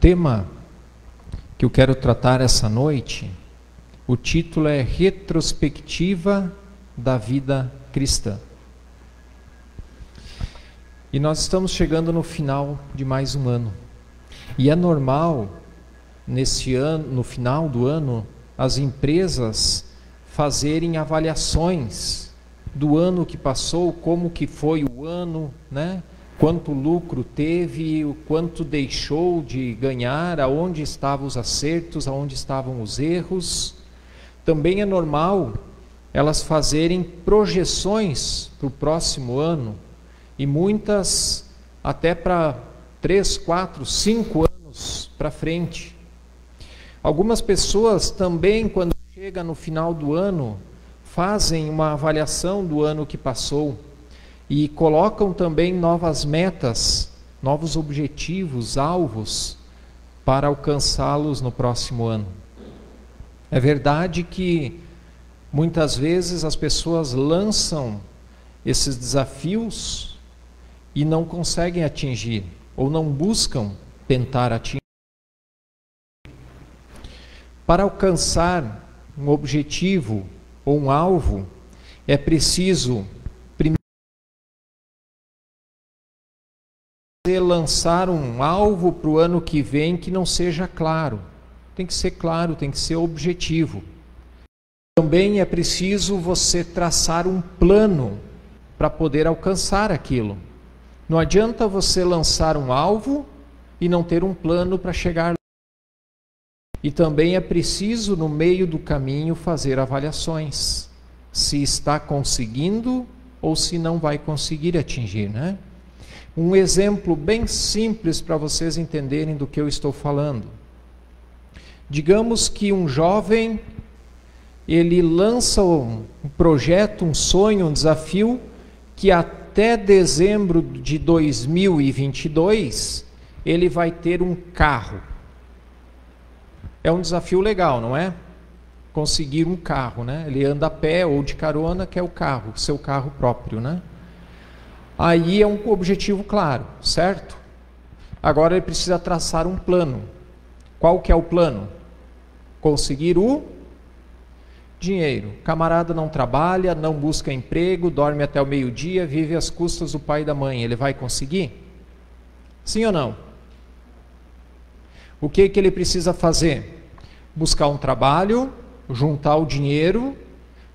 tema que eu quero tratar essa noite, o título é Retrospectiva da Vida Cristã. E nós estamos chegando no final de mais um ano. E é normal, nesse ano, no final do ano, as empresas fazerem avaliações do ano que passou, como que foi o ano, né? Quanto lucro teve, o quanto deixou de ganhar, aonde estavam os acertos, aonde estavam os erros. Também é normal elas fazerem projeções para o próximo ano, e muitas até para 3, 4, 5 anos para frente. Algumas pessoas também, quando chega no final do ano, fazem uma avaliação do ano que passou e colocam também novas metas, novos objetivos, alvos para alcançá-los no próximo ano. É verdade que muitas vezes as pessoas lançam esses desafios e não conseguem atingir, ou não buscam tentar atingir. Para alcançar um objetivo ou um alvo, é preciso lançar um alvo para o ano que vem que não seja claro. Tem que ser claro, tem que ser objetivo. Também é preciso você traçar um plano para poder alcançar aquilo. Não adianta você lançar um alvo e não ter um plano para chegar lá. E também é preciso, no meio do caminho, fazer avaliações. Se está conseguindo ou se não vai conseguir atingir, né? Um exemplo bem simples para vocês entenderem do que eu estou falando. Digamos que um jovem, ele lança um projeto, um sonho, um desafio, que até dezembro de 2022, ele vai ter um carro. É um desafio legal, não é? Conseguir um carro, né? Ele anda a pé ou de carona, quer o carro, seu carro próprio, né? Aí é um objetivo claro, certo? Agora ele precisa traçar um plano. Qual que é o plano? Conseguir o dinheiro. O camarada não trabalha, não busca emprego, dorme até o meio-dia, vive às custas do pai e da mãe. Ele vai conseguir? Sim ou não? O que ele precisa fazer? Buscar um trabalho, juntar o dinheiro,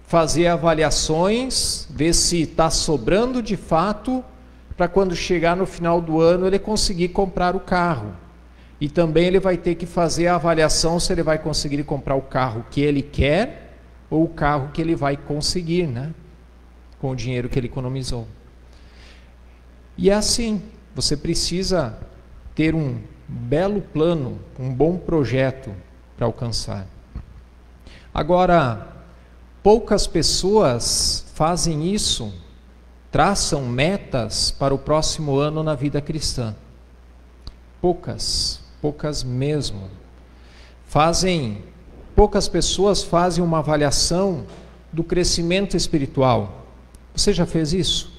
fazer avaliações, ver se está sobrando de fato, para quando chegar no final do ano ele conseguir comprar o carro. E também ele vai ter que fazer a avaliação se ele vai conseguir comprar o carro que ele quer ou o carro que ele vai conseguir, né? Com o dinheiro que ele economizou. E é assim, você precisa ter um belo plano, um bom projeto para alcançar. Agora, poucas pessoas fazem isso, traçam metas para o próximo ano na vida cristã. Poucas mesmo. Poucas pessoas fazem uma avaliação do crescimento espiritual. Você já fez isso?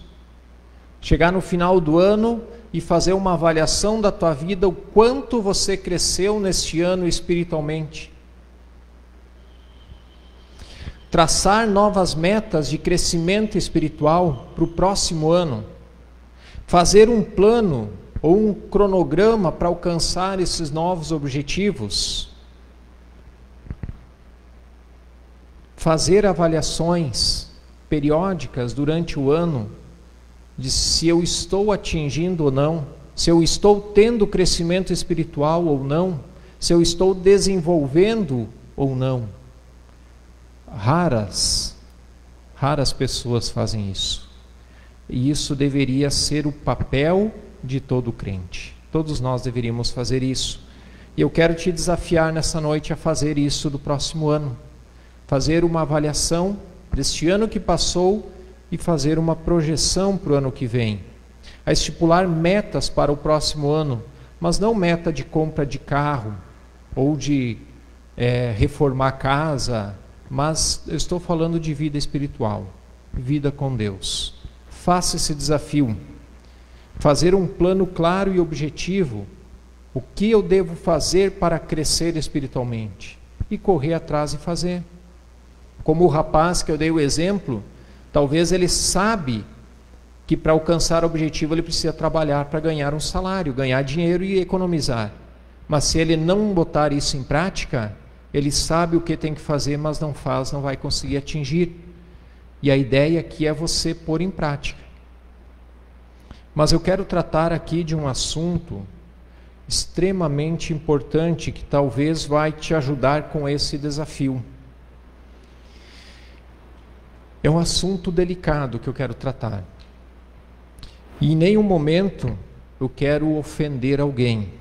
Chegar no final do ano e fazer uma avaliação da tua vida, o quanto você cresceu neste ano espiritualmente. Traçar novas metas de crescimento espiritual para o próximo ano. Fazer um plano ou um cronograma para alcançar esses novos objetivos. Fazer avaliações periódicas durante o ano de se eu estou atingindo ou não, se eu estou tendo crescimento espiritual ou não, se eu estou desenvolvendo ou não. Raras pessoas fazem isso. E isso deveria ser o papel de todo crente. Todos nós deveríamos fazer isso. E eu quero te desafiar nessa noite a fazer isso do próximo ano. Fazer uma avaliação deste ano que passou e fazer uma projeção para o ano que vem. A estipular metas para o próximo ano, mas não meta de compra de carro ou de reformar casa, mas eu estou falando de vida espiritual, vida com Deus. Faça esse desafio, fazer um plano claro e objetivo O que eu devo fazer para crescer espiritualmente? E correr atrás e fazer. Como o rapaz que eu dei o exemplo, talvez ele sabe que para alcançar o objetivo ele precisa trabalhar para ganhar um salário, ganhar dinheiro e economizar. Mas se ele não botar isso em prática, ele sabe o que tem que fazer, mas não faz, não vai conseguir atingir. E a ideia aqui é você pôr em prática. Mas eu quero tratar aqui de um assunto extremamente importante que talvez vai te ajudar com esse desafio. É um assunto delicado que eu quero tratar. E em nenhum momento eu quero ofender alguém.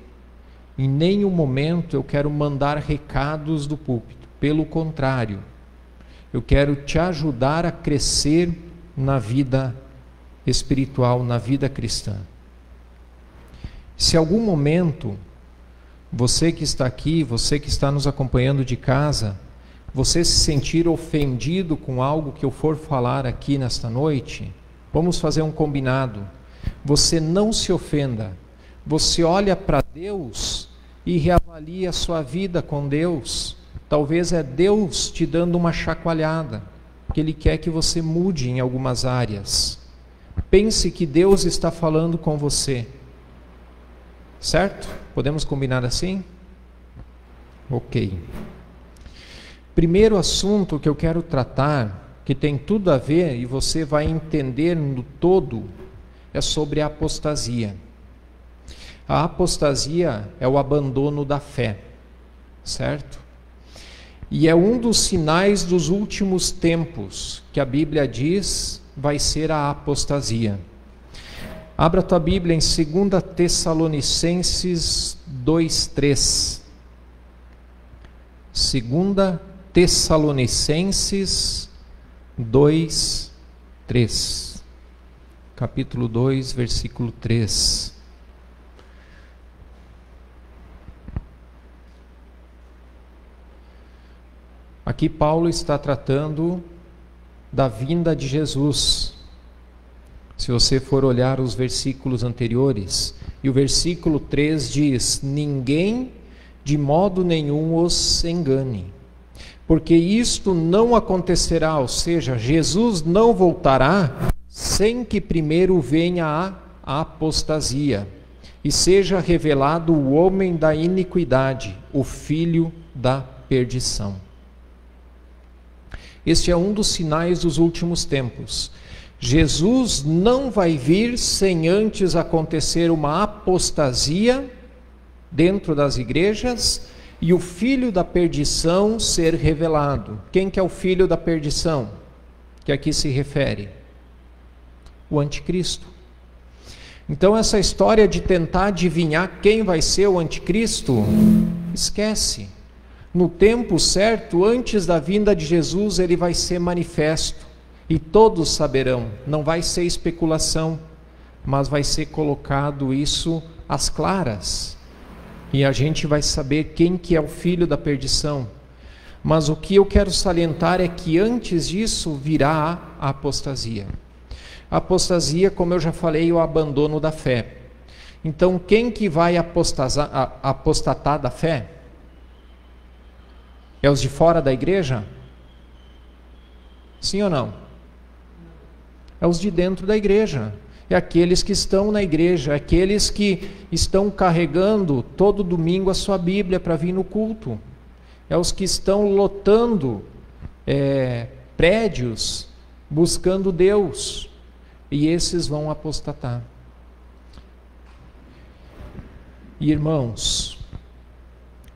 Em nenhum momento eu quero mandar recados do púlpito. Pelo contrário, eu quero te ajudar a crescer na vida espiritual, na vida cristã. Se algum momento, você que está aqui, você que está nos acompanhando de casa, você se sentir ofendido com algo que eu for falar aqui nesta noite, vamos fazer um combinado. Você não se ofenda, você olha para Deus e reavalia a sua vida com Deus. Talvez é Deus te dando uma chacoalhada, porque Ele quer que você mude em algumas áreas. Pense que Deus está falando com você. Certo? Podemos combinar assim? Ok. Primeiro assunto que eu quero tratar, que tem tudo a ver, e você vai entender no todo, é sobre a apostasia. A apostasia é o abandono da fé, certo? E é um dos sinais dos últimos tempos, que a Bíblia diz vai ser a apostasia. Abra a tua Bíblia em 2 Tessalonicenses 2:3. 2 Tessalonicenses 2:3. Capítulo 2, versículo 3. Aqui Paulo está tratando da vinda de Jesus. Se você for olhar os versículos anteriores, e o versículo 3 diz: ninguém de modo nenhum os engane, porque isto não acontecerá, ou seja, Jesus não voltará sem que primeiro venha a apostasia, e seja revelado o homem da iniquidade, o filho da perdição. Este é um dos sinais dos últimos tempos. Jesus não vai vir sem antes acontecer uma apostasia dentro das igrejas e o filho da perdição ser revelado. Quem que é o filho da perdição? Que aqui se refere? O anticristo. Então essa história de tentar adivinhar quem vai ser o anticristo, esquece. No tempo certo, antes da vinda de Jesus, ele vai ser manifesto. E todos saberão, não vai ser especulação, mas vai ser colocado isso às claras. E a gente vai saber quem que é o filho da perdição. Mas o que eu quero salientar é que antes disso virá a apostasia. A apostasia, como eu já falei, é o abandono da fé. Então, quem que vai apostatar da fé? É os de fora da igreja? Sim ou não? É os de dentro da igreja. É aqueles que estão na igreja, aqueles que estão carregando todo domingo a sua Bíblia para vir no culto. É os que estão lotando prédios, buscando Deus. E esses vão apostatar. Irmãos,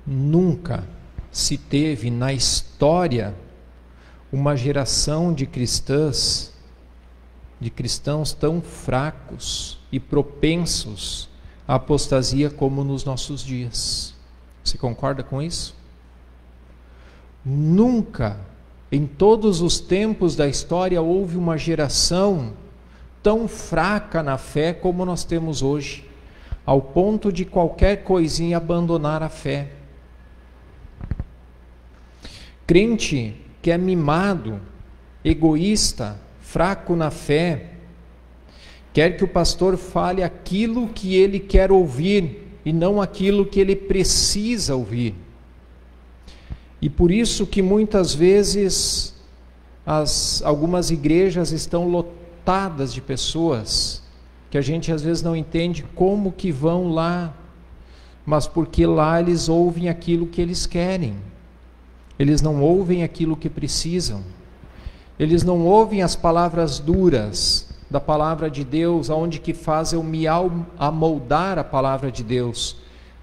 nunca se teve na história uma geração de cristãos tão fracos e propensos à apostasia como nos nossos dias. Você concorda com isso? Nunca, em todos os tempos da história, houve uma geração tão fraca na fé como nós temos hoje, ao ponto de qualquer coisinha abandonar a fé. Crente que é mimado, egoísta, fraco na fé, quer que o pastor fale aquilo que ele quer ouvir e não aquilo que ele precisa ouvir. E por isso que muitas vezes algumas igrejas estão lotadas de pessoas que a gente às vezes não entende como que vão lá, mas porque lá eles ouvem aquilo que eles querem, eles não ouvem aquilo que precisam, eles não ouvem as palavras duras da palavra de Deus, aonde que faz eu me amoldar a palavra de Deus,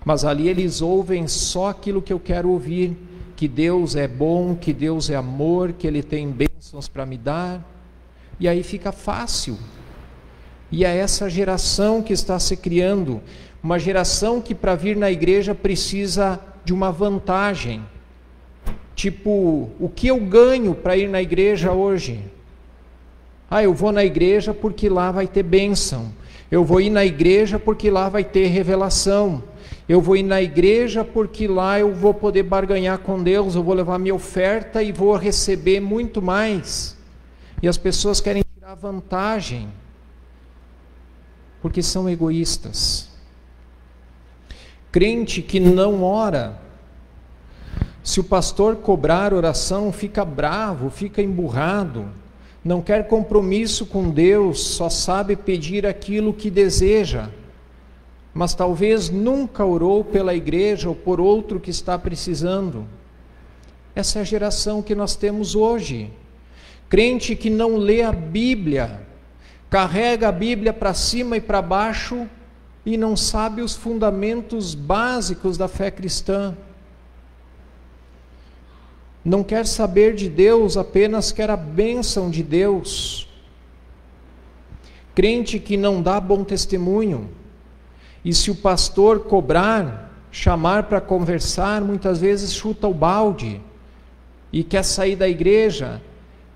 mas ali eles ouvem só aquilo que eu quero ouvir, que Deus é bom, que Deus é amor, que Ele tem bênçãos para me dar, e aí fica fácil. E é essa geração que está se criando, uma geração que para vir na igreja precisa de uma vantagem, tipo, o que eu ganho para ir na igreja hoje? Eu vou na igreja porque lá vai ter bênção, eu vou ir na igreja porque lá vai ter revelação, eu vou ir na igreja porque lá eu vou poder barganhar com Deus, eu vou levar minha oferta e vou receber muito mais. E as pessoas querem tirar vantagem, porque são egoístas. Crente que não ora, se o pastor cobrar oração, fica bravo, fica emburrado, não quer compromisso com Deus, só sabe pedir aquilo que deseja, mas talvez nunca orou pela igreja ou por outro que está precisando. Essa é a geração que nós temos hoje. Crente que não lê a Bíblia, carrega a Bíblia para cima e para baixo e não sabe os fundamentos básicos da fé cristã. Não quer saber de Deus, apenas quer a bênção de Deus. Crente que não dá bom testemunho. E se o pastor cobrar, chamar para conversar, muitas vezes chuta o balde e quer sair da igreja.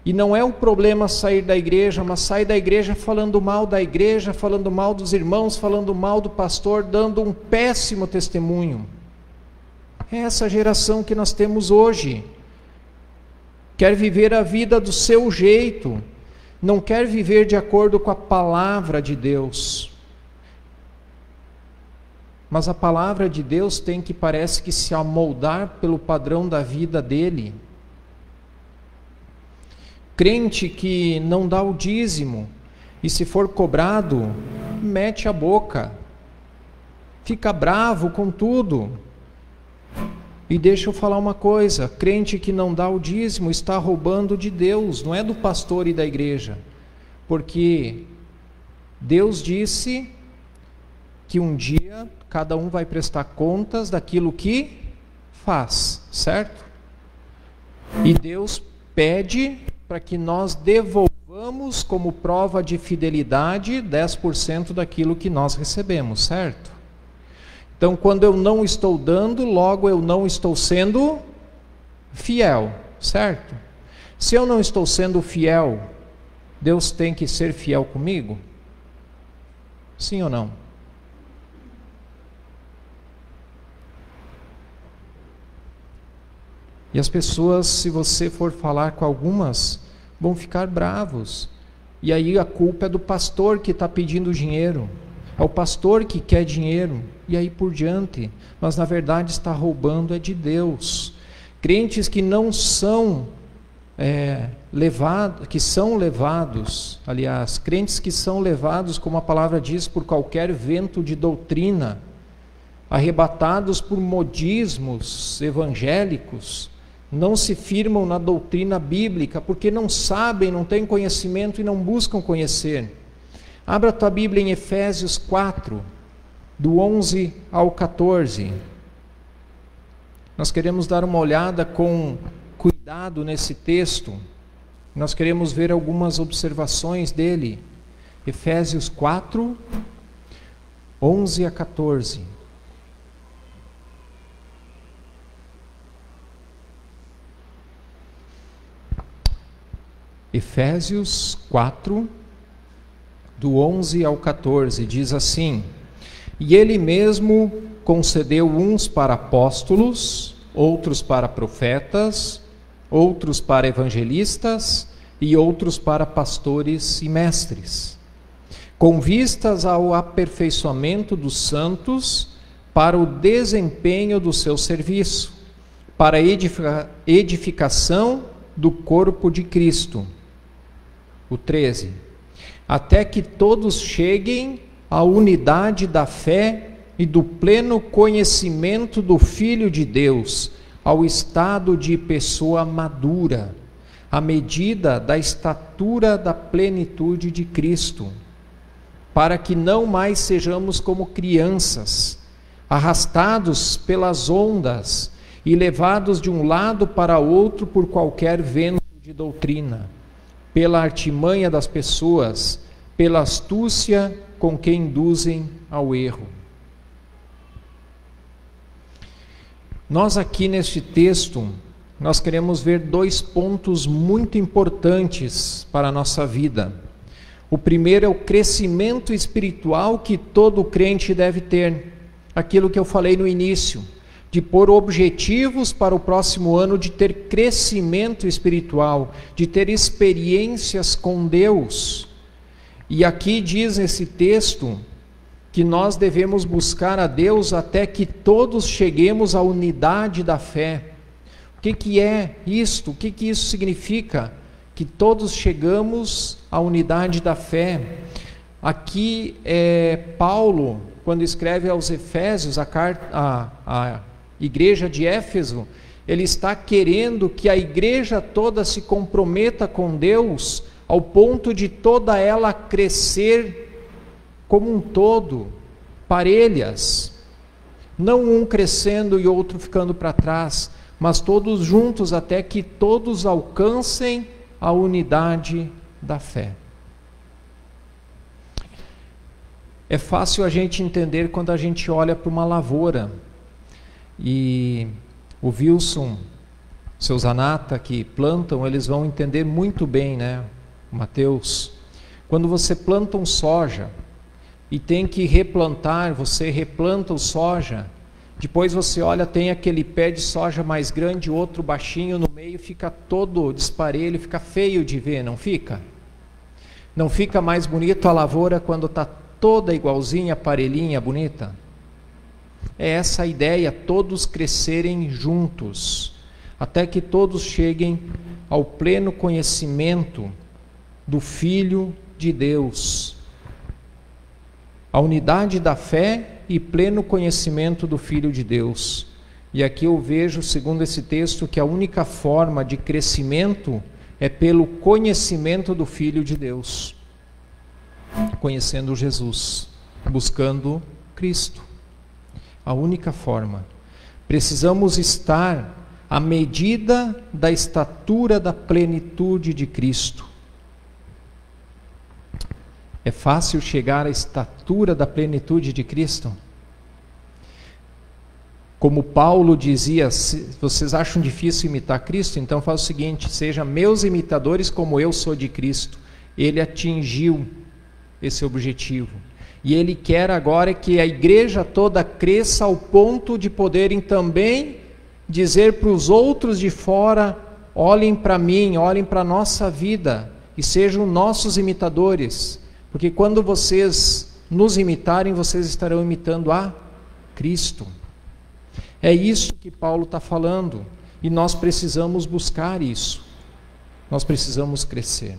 E não é o problema sair da igreja, mas sair da igreja falando mal da igreja, falando mal dos irmãos, falando mal do pastor, dando um péssimo testemunho. É essa geração que nós temos hoje. Quer viver a vida do seu jeito, não quer viver de acordo com a palavra de Deus. Mas a palavra de Deus tem que, parece que, se amoldar pelo padrão da vida dele. Crente que não dá o dízimo, e se for cobrado, mete a boca, fica bravo com tudo. E deixa eu falar uma coisa, crente que não dá o dízimo está roubando de Deus, não é do pastor e da igreja, porque Deus disse que um dia cada um vai prestar contas daquilo que faz, certo? E Deus pede para que nós devolvamos como prova de fidelidade 10% daquilo que nós recebemos, certo? Então, quando eu não estou dando, logo eu não estou sendo fiel, certo? Se eu não estou sendo fiel, Deus tem que ser fiel comigo? Sim ou não? E as pessoas, se você for falar com algumas, vão ficar bravos. E aí a culpa é do pastor que está pedindo dinheiro. É o pastor que quer dinheiro. E aí por diante. Mas na verdade está roubando é de Deus. Crentes que não são levados, aliás, crentes que são levados, como a palavra diz, por qualquer vento de doutrina, arrebatados por modismos evangélicos, não se firmam na doutrina bíblica, porque não sabem, não têm conhecimento e não buscam conhecer. Abra a tua Bíblia em Efésios 4, do 11 ao 14. Nós queremos dar uma olhada com cuidado nesse texto. Nós queremos ver algumas observações dele. Efésios 4, 11 a 14. Efésios 4, do 11 ao 14, diz assim: E ele mesmo concedeu uns para apóstolos, outros para profetas, outros para evangelistas e outros para pastores e mestres, com vistas ao aperfeiçoamento dos santos, para o desempenho do seu serviço, para a edificação do corpo de Cristo. O 13. Até que todos cheguem à unidade da fé e do pleno conhecimento do Filho de Deus, ao estado de pessoa madura, à medida da estatura da plenitude de Cristo, para que não mais sejamos como crianças, arrastados pelas ondas e levados de um lado para outro por qualquer vento de doutrina, pela artimanha das pessoas, pela astúcia com que induzem ao erro. Nós aqui neste texto, nós queremos ver 2 pontos muito importantes para a nossa vida. O primeiro é o crescimento espiritual que todo crente deve ter. Aquilo que eu falei no início, de pôr objetivos para o próximo ano, de ter crescimento espiritual, de ter experiências com Deus. E aqui diz nesse texto que nós devemos buscar a Deus até que todos cheguemos à unidade da fé. O que é isto? O que isso significa? Que todos chegamos à unidade da fé. Aqui Paulo, quando escreve aos Efésios, a igreja de Éfeso, ele está querendo que a igreja toda se comprometa com Deus, ao ponto de toda ela crescer como um todo, parelhas, não um crescendo e outro ficando para trás, mas todos juntos até que todos alcancem a unidade da fé. É fácil a gente entender quando a gente olha para uma lavoura, e o Wilson, seu Zanata que plantam, eles vão entender muito bem, né, Mateus? Quando você planta um soja e tem que replantar, você replanta o soja, depois você olha, tem aquele pé de soja mais grande, outro baixinho no meio, fica todo desparelho, fica feio de ver, não fica? Não fica mais bonito a lavoura quando está toda igualzinha, parelhinha, bonita? É essa a ideia, todos crescerem juntos, até que todos cheguem ao pleno conhecimento do Filho de Deus, a unidade da fé e pleno conhecimento do Filho de Deus. E aqui eu vejo, segundo esse texto, que a única forma de crescimento é pelo conhecimento do Filho de Deus, conhecendo Jesus, buscando Cristo. A única forma. Precisamos estar à medida da estatura da plenitude de Cristo. É fácil chegar à estatura da plenitude de Cristo? Como Paulo dizia, se vocês acham difícil imitar Cristo, então faz o seguinte: sejam meus imitadores como eu sou de Cristo. Ele atingiu esse objetivo. E ele quer agora que a igreja toda cresça ao ponto de poderem também dizer para os outros de fora: olhem para mim, olhem para a nossa vida e sejam nossos imitadores. Porque quando vocês nos imitarem, vocês estarão imitando a Cristo. É isso que Paulo está falando. E nós precisamos buscar isso. Nós precisamos crescer.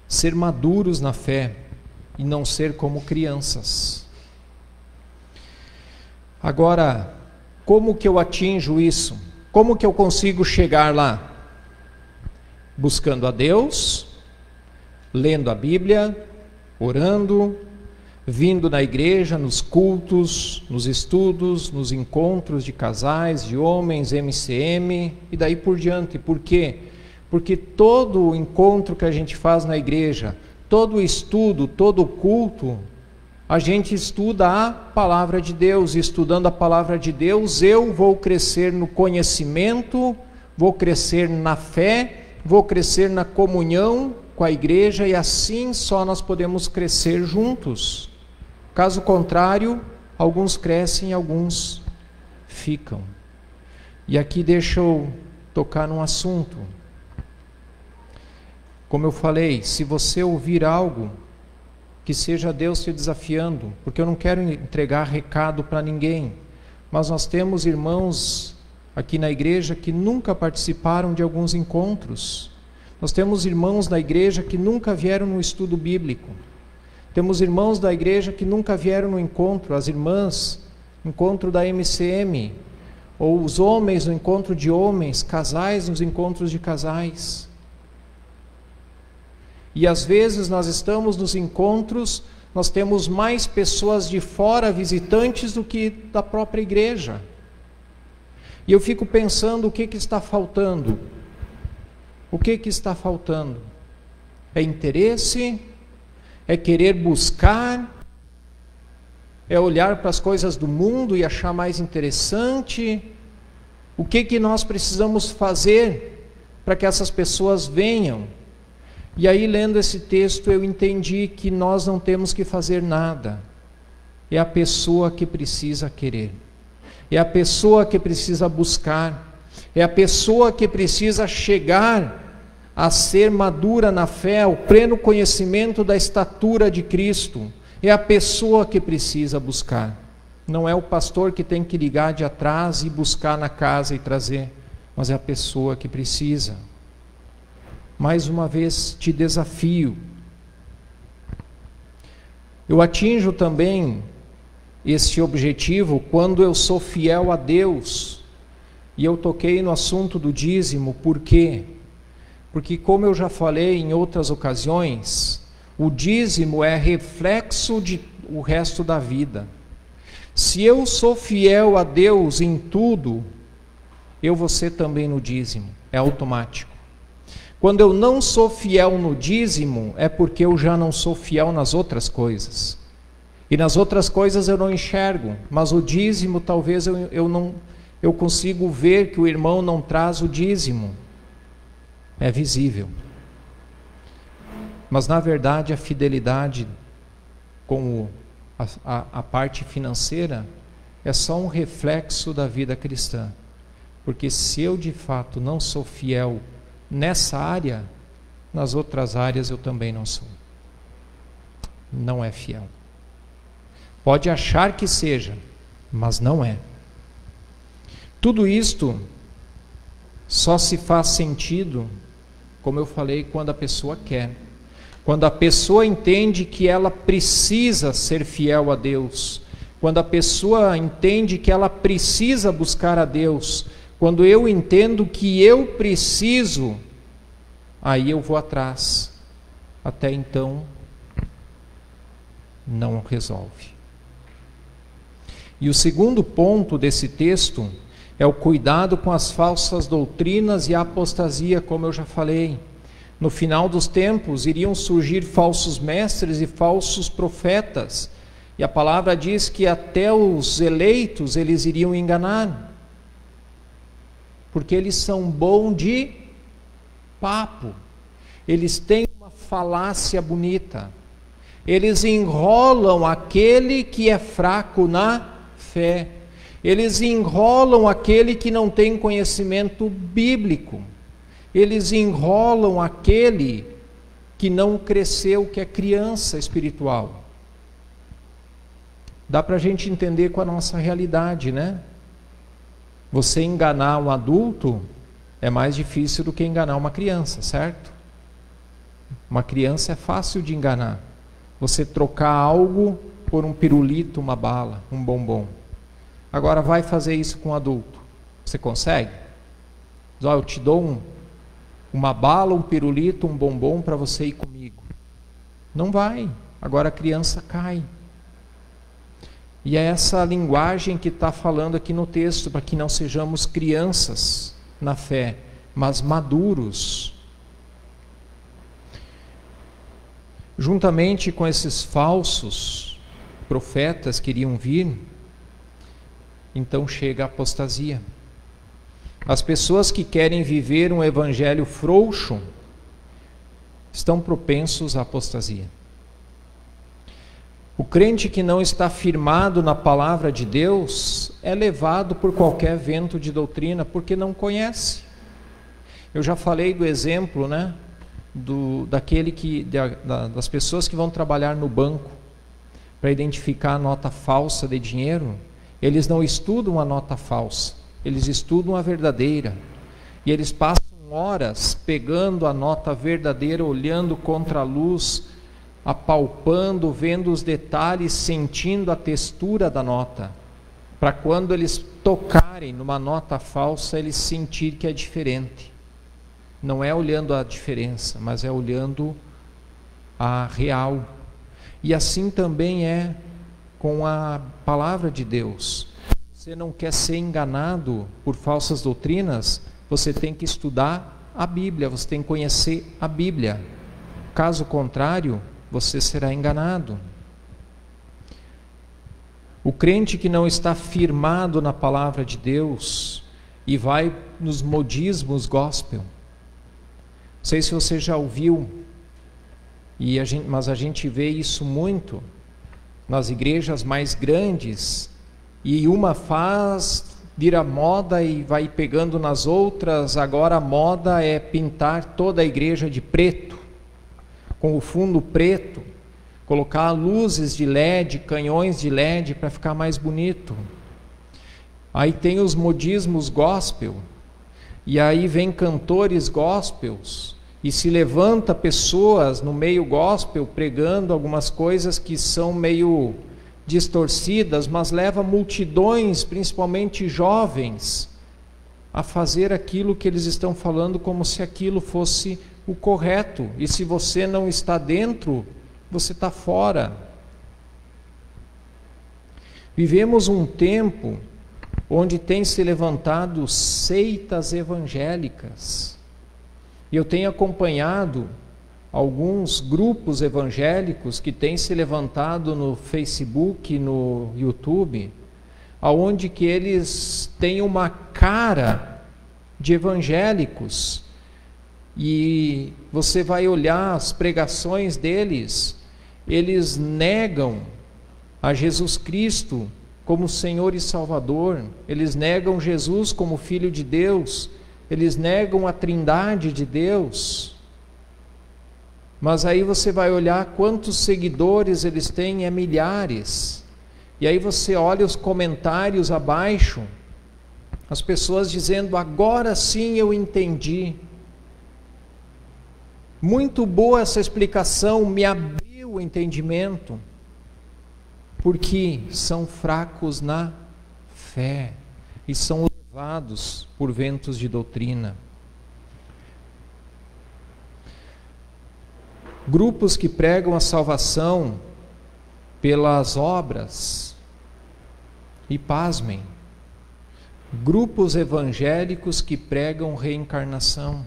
Ser maduros na fé e não ser como crianças. Agora, como que eu atinjo isso? Como que eu consigo chegar lá? Buscando a Deus, lendo a Bíblia, orando, vindo na igreja, nos cultos, nos estudos, nos encontros de casais, de homens, MCM e daí por diante. Por quê? Porque todo encontro que a gente faz na igreja, todo estudo, todo culto, a gente estuda a palavra de Deus. E estudando a palavra de Deus, eu vou crescer no conhecimento, vou crescer na fé, vou crescer na comunhão com a igreja, e assim só nós podemos crescer juntos. Caso contrário, alguns crescem e alguns ficam. E aqui deixa eu tocar num assunto. Como eu falei, se você ouvir algo que seja Deus te desafiando, porque eu não quero entregar recado para ninguém, mas nós temos irmãos aqui na igreja que nunca participaram de alguns encontros. Nós temos irmãos na igreja que nunca vieram no estudo bíblico. Temos irmãos da igreja que nunca vieram no encontro, as irmãs, encontro da MCM, ou os homens no encontro de homens, casais nos encontros de casais. E às vezes nós estamos nos encontros, nós temos mais pessoas de fora, visitantes, do que da própria igreja. E eu fico pensando o que está faltando. O que está faltando? É interesse? É querer buscar? É olhar para as coisas do mundo e achar mais interessante? O que nós precisamos fazer para que essas pessoas venham? E aí, lendo esse texto, eu entendi que nós não temos que fazer nada. É a pessoa que precisa querer. É a pessoa que precisa buscar. É a pessoa que precisa chegar a ser madura na fé, ao pleno conhecimento da estatura de Cristo. É a pessoa que precisa buscar. Não é o pastor que tem que ligar de atrás e buscar na casa e trazer, mas é a pessoa que precisa. Mais uma vez te desafio. Eu atinjo também esse objetivo quando eu sou fiel a Deus. E eu toquei no assunto do dízimo, por quê? Porque, como eu já falei em outras ocasiões, o dízimo é reflexo de o resto da vida. Se eu sou fiel a Deus em tudo, eu vou ser também no dízimo, é automático. Quando eu não sou fiel no dízimo, é porque eu já não sou fiel nas outras coisas. E nas outras coisas eu não enxergo, mas o dízimo talvez eu consigo ver que o irmão não traz o dízimo. É visível. Mas na verdade a fidelidade com a parte financeira é só um reflexo da vida cristã. Porque se eu de fato não sou fiel nessa área, nas outras áreas eu também não sou. Não é fiel. Pode achar que seja, mas não é. Tudo isto só se faz sentido, como eu falei, quando a pessoa quer. Quando a pessoa entende que ela precisa ser fiel a Deus. Quando a pessoa entende que ela precisa buscar a Deus. Quando eu entendo que eu preciso, aí eu vou atrás. Até então, não resolve. E o segundo ponto desse texto é o cuidado com as falsas doutrinas e a apostasia, como eu já falei. No final dos tempos iriam surgir falsos mestres e falsos profetas. E a palavra diz que até os eleitos eles iriam enganar. Porque eles são bons de papo. Eles têm uma falácia bonita. Eles enrolam aquele que é fraco na fé. Eles enrolam aquele que não tem conhecimento bíblico. Eles enrolam aquele que não cresceu, que é criança espiritual. Dá para a gente entender com a nossa realidade, né? Você enganar um adulto é mais difícil do que enganar uma criança, certo? Uma criança é fácil de enganar. Você trocar algo por um pirulito, uma bala, um bombom. Agora vai fazer isso com um adulto. Você consegue? Diz, eu te dou uma bala, um pirulito, um bombom para você ir comigo. Não vai. Agora a criança cai. E é essa linguagem que está falando aqui no texto, para que não sejamos crianças na fé, mas maduros. Juntamente com esses falsos profetas que iriam vir, então chega a apostasia. As pessoas que querem viver um evangelho frouxo estão propensos à apostasia. O crente que não está firmado na palavra de Deus é levado por qualquer vento de doutrina, porque não conhece. Eu já falei do exemplo, né, das pessoas que vão trabalhar no banco para identificar a nota falsa de dinheiro. Eles não estudam a nota falsa, eles estudam a verdadeira. E eles passam horas pegando a nota verdadeira, olhando contra a luz, apalpando, vendo os detalhes, sentindo a textura da nota, para quando eles tocarem numa nota falsa, eles sentirem que é diferente. Não é olhando a diferença, mas é olhando a real. E assim também é com a palavra de Deus. Você não quer ser enganado por falsas doutrinas, você tem que estudar a Bíblia, você tem que conhecer a Bíblia. Caso contrário, você será enganado. O crente que não está firmado na palavra de Deus e vai nos modismos gospel. Não sei se você já ouviu, mas a gente vê isso muito nas igrejas mais grandes, e uma vira moda e vai pegando nas outras. Agora a moda é pintar toda a igreja de preto, com o fundo preto, colocar luzes de LED, canhões de LED para ficar mais bonito. Aí tem os modismos gospel, e aí vem cantores gospels, e se levanta pessoas no meio gospel pregando algumas coisas que são meio distorcidas, mas leva multidões, principalmente jovens, a fazer aquilo que eles estão falando como se aquilo fosse o correto. E se você não está dentro, você está fora. Vivemos um tempo onde tem se levantado seitas evangélicas. E eu tenho acompanhado alguns grupos evangélicos que têm se levantado no Facebook, no YouTube, aonde que eles têm uma cara de evangélicos, e você vai olhar as pregações deles, eles negam a Jesus Cristo como Senhor e Salvador, eles negam Jesus como Filho de Deus, eles negam a Trindade de Deus. Mas aí você vai olhar quantos seguidores eles têm, é milhares. E aí você olha os comentários abaixo, as pessoas dizendo: agora sim eu entendi. Muito boa essa explicação, me abriu o entendimento. Porque são fracos na fé e são levados por ventos de doutrina. Grupos que pregam a salvação pelas obras, e pasmem, grupos evangélicos que pregam reencarnação,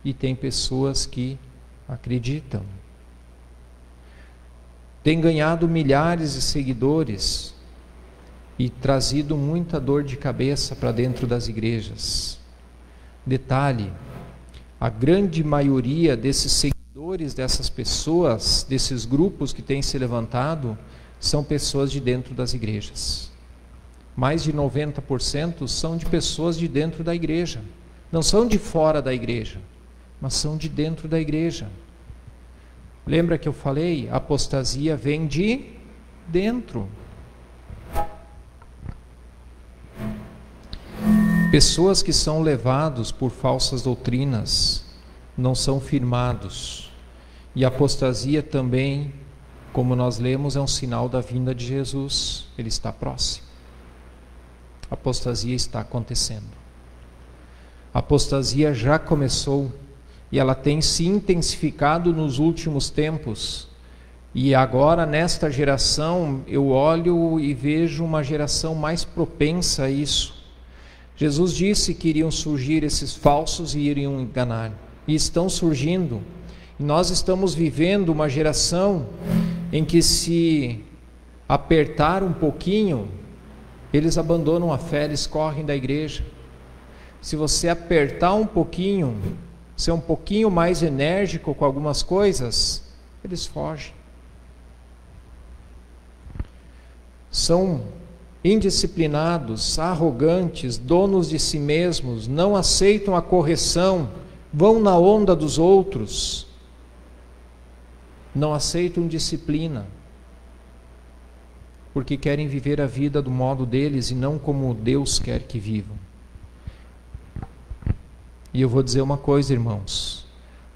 e tem pessoas que acreditam. Tem ganhado milhares de seguidores e trazido muita dor de cabeça para dentro das igrejas. Detalhe, a grande maioria desses seguidores, dessas pessoas, desses grupos que têm se levantado, são pessoas de dentro das igrejas. Mais de 90% são de pessoas de dentro da igreja. Não são de fora da igreja, mas são de dentro da igreja. Lembra que eu falei? A apostasia vem de dentro. Pessoas que são levados por falsas doutrinas não são firmados. E a apostasia também, como nós lemos, é um sinal da vinda de Jesus. Ele está próximo. A apostasia está acontecendo. A apostasia já começou e ela tem se intensificado nos últimos tempos. E agora, nesta geração, eu olho e vejo uma geração mais propensa a isso. Jesus disse que iriam surgir esses falsos e iriam enganar. E estão surgindo. E nós estamos vivendo uma geração em que, se apertar um pouquinho, eles abandonam a fé, eles correm da igreja. Se você apertar um pouquinho, ser um pouquinho mais enérgico com algumas coisas, eles fogem. São indisciplinados, arrogantes, donos de si mesmos, não aceitam a correção, vão na onda dos outros, não aceitam disciplina, porque querem viver a vida do modo deles e não como Deus quer que vivam. E eu vou dizer uma coisa, irmãos,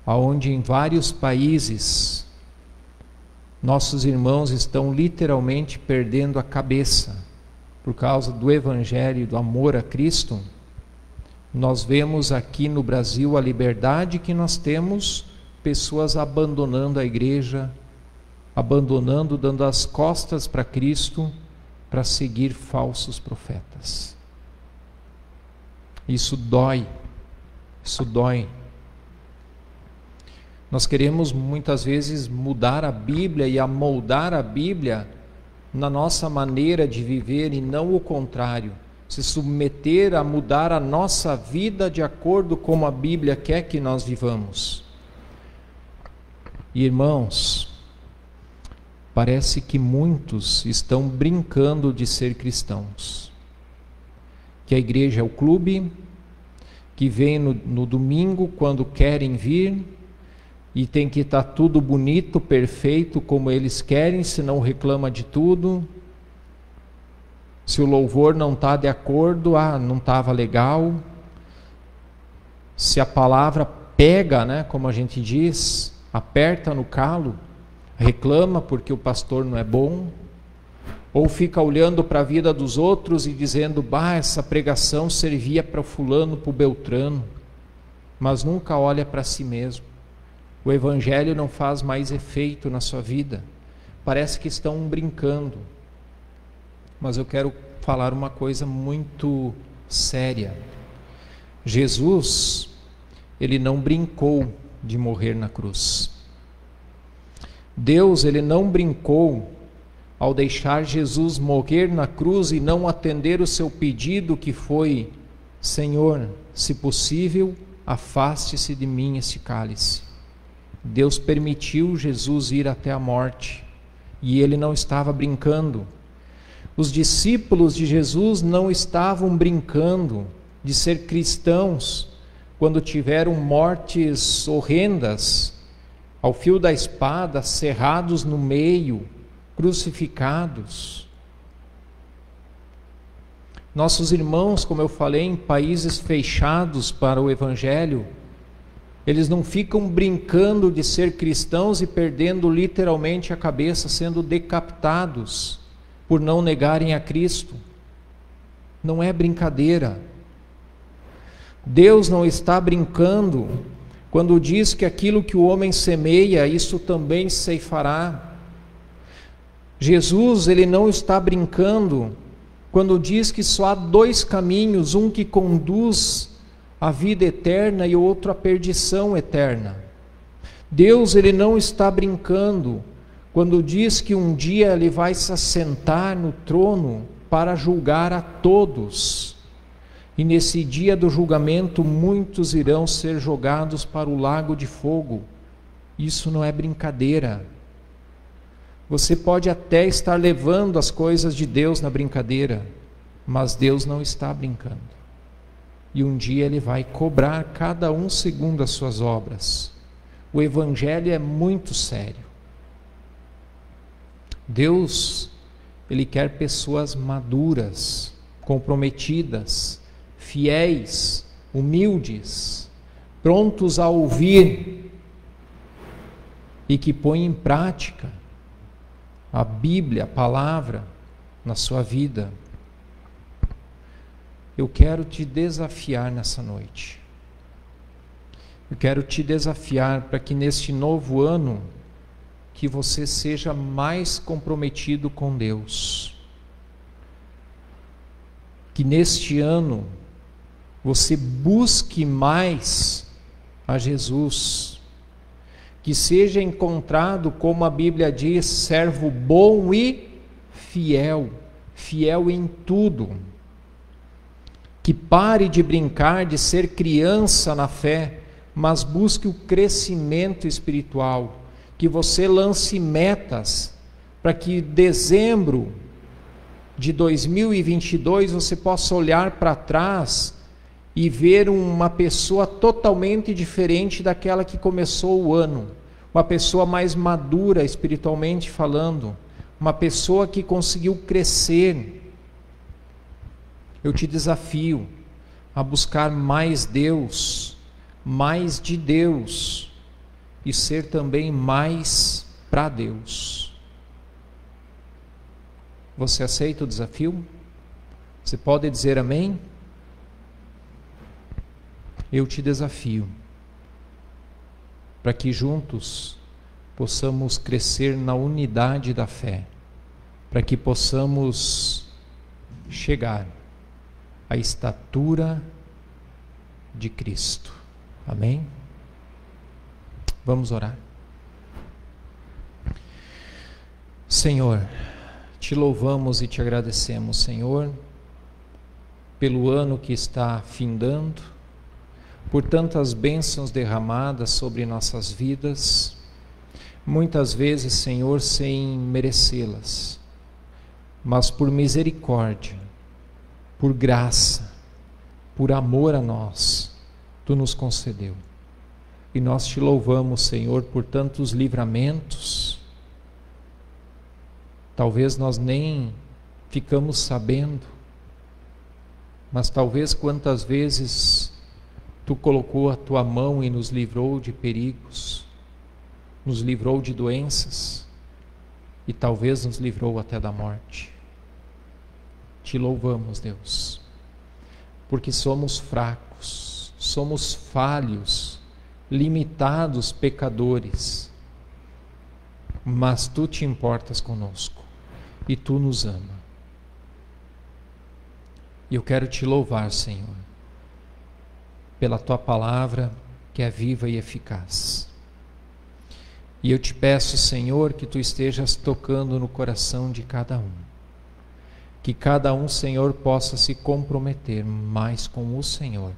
aonde em vários países nossos irmãos estão literalmente perdendo a cabeça por causa do Evangelho e do amor a Cristo, nós vemos aqui no Brasil a liberdade que nós temos, pessoas abandonando a igreja, abandonando, dando as costas para Cristo, para seguir falsos profetas. Isso dói, isso dói. Nós queremos muitas vezes mudar a Bíblia e amoldar a Bíblia na nossa maneira de viver e não o contrário. Se submeter a mudar a nossa vida de acordo com como a Bíblia quer que nós vivamos. Irmãos, parece que muitos estão brincando de ser cristãos. Que a igreja é o clube, que vem no domingo quando querem vir, e tem que estar tudo bonito, perfeito, como eles querem, senão reclama de tudo. Se o louvor não está de acordo, não estava legal. Se a palavra pega, né, como a gente diz, aperta no calo, reclama porque o pastor não é bom. Ou fica olhando para a vida dos outros e dizendo, essa pregação servia para o fulano, para o beltrano. Mas nunca olha para si mesmo. O Evangelho não faz mais efeito na sua vida. Parece que estão brincando. Mas eu quero falar uma coisa muito séria. Jesus, ele não brincou de morrer na cruz. Deus, ele não brincou ao deixar Jesus morrer na cruz e não atender o seu pedido que foi, Senhor, se possível, afaste-se de mim esse cálice. Deus permitiu Jesus ir até a morte e ele não estava brincando. Os discípulos de Jesus não estavam brincando de ser cristãos quando tiveram mortes horrendas, ao fio da espada, cerrados no meio, crucificados. Nossos irmãos, como eu falei, em países fechados para o Evangelho, eles não ficam brincando de ser cristãos e perdendo literalmente a cabeça, sendo decapitados por não negarem a Cristo. Não é brincadeira. Deus não está brincando quando diz que aquilo que o homem semeia, isso também ceifará. Jesus, ele não está brincando quando diz que só há dois caminhos, um que conduz à vida eterna e o outro à perdição eterna. Deus, ele não está brincando quando diz que um dia ele vai se assentar no trono para julgar a todos. E nesse dia do julgamento, muitos irão ser jogados para o lago de fogo. Isso não é brincadeira. Você pode até estar levando as coisas de Deus na brincadeira, mas Deus não está brincando. E um dia ele vai cobrar cada um segundo as suas obras. O Evangelho é muito sério. Deus, ele quer pessoas maduras, comprometidas, fiéis, humildes, prontos a ouvir e que põem em prática a Bíblia, a palavra, na sua vida. Eu quero te desafiar nessa noite. Eu quero te desafiar para que neste novo ano, que você seja mais comprometido com Deus. Que neste ano, você busque mais a Jesus. Que seja encontrado, como a Bíblia diz, servo bom e fiel, fiel em tudo. Que pare de brincar de ser criança na fé, mas busque o crescimento espiritual. Que você lance metas para que dezembro de 2022 você possa olhar para trás e ver uma pessoa totalmente diferente daquela que começou o ano, uma pessoa mais madura espiritualmente falando, uma pessoa que conseguiu crescer. Eu te desafio a buscar mais Deus, mais de Deus, e ser também mais para Deus. Você aceita o desafio? Você pode dizer amém? Eu te desafio para que juntos possamos crescer na unidade da fé, para que possamos chegar à estatura de Cristo. Amém? Vamos orar. Senhor, te louvamos e te agradecemos, Senhor, pelo ano que está findando, por tantas bênçãos derramadas sobre nossas vidas, muitas vezes, Senhor, sem merecê-las, mas por misericórdia, por graça, por amor a nós, Tu nos concedeu. E nós te louvamos, Senhor, por tantos livramentos. Talvez nós nem ficamos sabendo, mas talvez quantas vezes Tu colocou a Tua mão e nos livrou de perigos, nos livrou de doenças e talvez nos livrou até da morte. Te louvamos, Deus, porque somos fracos, somos falhos, limitados pecadores, mas Tu te importas conosco e Tu nos ama. E eu quero te louvar, Senhor, pela Tua palavra que é viva e eficaz. E eu te peço, Senhor, que Tu estejas tocando no coração de cada um, que cada um, Senhor, possa se comprometer mais com o Senhor,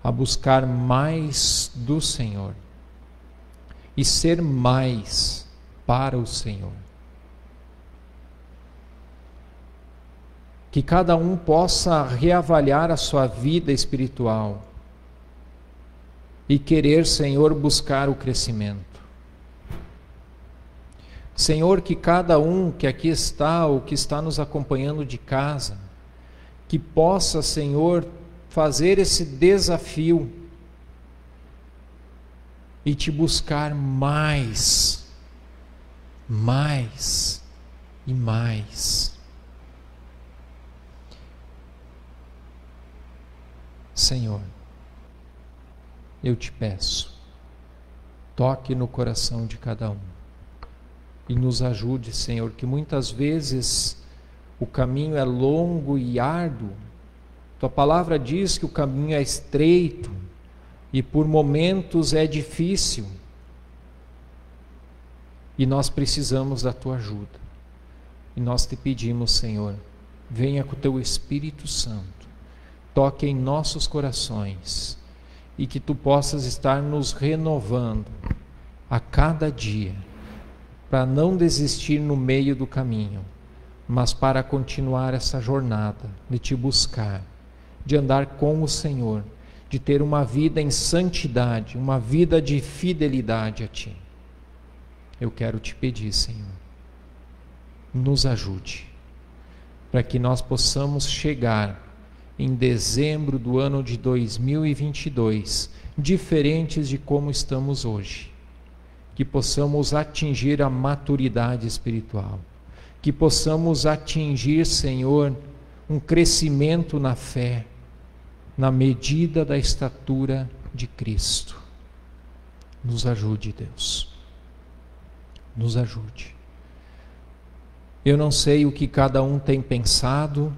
a buscar mais do Senhor e ser mais para o Senhor. Que cada um possa reavaliar a sua vida espiritual e querer, Senhor, buscar o crescimento. Senhor, que cada um que aqui está ou que está nos acompanhando de casa, que possa, Senhor, fazer esse desafio e Te buscar mais, mais e mais. Senhor, eu Te peço, toque no coração de cada um e nos ajude, Senhor, que muitas vezes o caminho é longo e árduo. Tua palavra diz que o caminho é estreito e por momentos é difícil. E nós precisamos da Tua ajuda. E nós Te pedimos, Senhor, venha com o Teu Espírito Santo, toque em nossos corações e que Tu possas estar nos renovando a cada dia, para não desistir no meio do caminho, mas para continuar essa jornada de Te buscar, de andar com o Senhor, de ter uma vida em santidade, uma vida de fidelidade a Ti. Eu quero Te pedir, Senhor, nos ajude, para que nós possamos chegar em dezembro do ano de 2022, diferentes de como estamos hoje, que possamos atingir a maturidade espiritual, que possamos atingir, Senhor, um crescimento na fé, na medida da estatura de Cristo. Nos ajude, Deus, nos ajude. Eu não sei o que cada um tem pensado,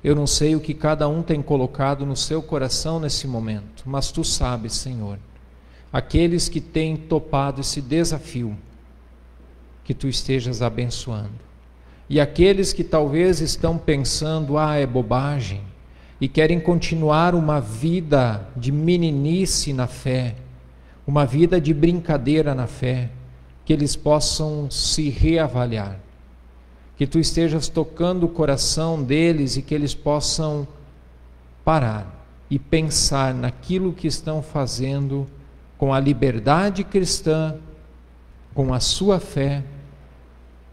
eu não sei o que cada um tem colocado no seu coração nesse momento, mas Tu sabes, Senhor, aqueles que têm topado esse desafio, que Tu estejas abençoando, e aqueles que talvez estão pensando, é bobagem, e querem continuar uma vida de meninice na fé, uma vida de brincadeira na fé, que eles possam se reavaliar, que Tu estejas tocando o coração deles e que eles possam parar e pensar naquilo que estão fazendo com a liberdade cristã, com a sua fé,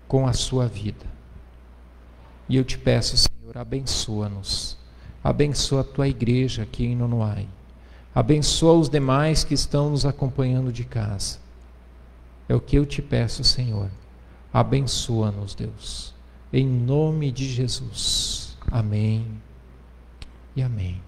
com a sua vida. E eu te peço, Senhor, abençoa-nos. Abençoa a tua igreja aqui em Nonoai. Abençoa os demais que estão nos acompanhando de casa. É o que eu te peço, Senhor. Abençoa-nos, Deus. Em nome de Jesus. Amém e amém.